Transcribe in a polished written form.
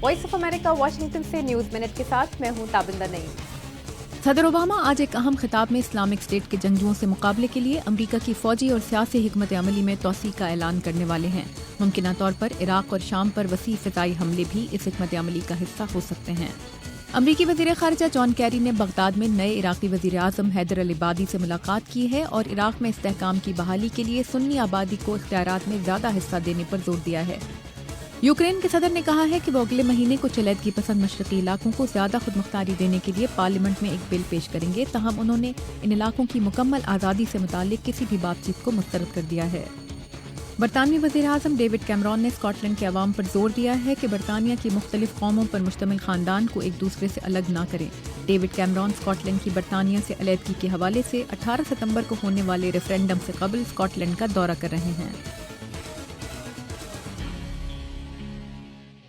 Voice of America Washington से news minute के साथ मैं हूं ताबिंदा नईम। सदर ओबामा आज एक अहम खिताब में इस्लामिक स्टेट के जंगजुओं से मुकाबले के लिए अमरीका की फौजी और सियासी हिकमत अमली में तोसी का ऐलान करने वाले हैं। मुमकिना तौर पर इराक और शाम पर वसी फिजाई हमले भी इस हिकमत अमली का हिस्सा हो सकते हैं। अमरीकी वजीर खारजा जॉन कैरी ने बगदाद में नए इराकी वजीर आजम हैदर अल इबादी से मुलाकात की है और इराक में इस्तेहकाम की बहाली के लिए सुन्नी आबादी को इख्तियारात में ज्यादा हिस्सा देने पर जोर दिया है। यूक्रेन के सदर ने कहा है कि वो अगले महीने को चलैदगी पसंद मशरकी इलाकों को ज्यादा खुदमुख्तारी देने के लिए पार्लियामेंट में एक बिल पेश करेंगे, ताहम उन्होंने इन इलाकों की मुकम्मल आज़ादी से मुताल्लिक किसी भी बातचीत को मुस्तरद कर दिया है। बरतानवी वज़ीर आज़म डेविड कैमरॉन ने स्कॉटलैंड के अवाम पर जोर दिया है कि बरतानिया की मुख्तलिफ कौमों पर मुश्तमिल खानदान को एक दूसरे से अलग न करें। डेविड कैमरॉन स्कॉटलैंड की बरतानिया से अलहदगी के हवाले से 18 सितंबर को होने वाले रेफरेंडम से कबल स्कॉटलैंड का दौरा कर रहे हैं।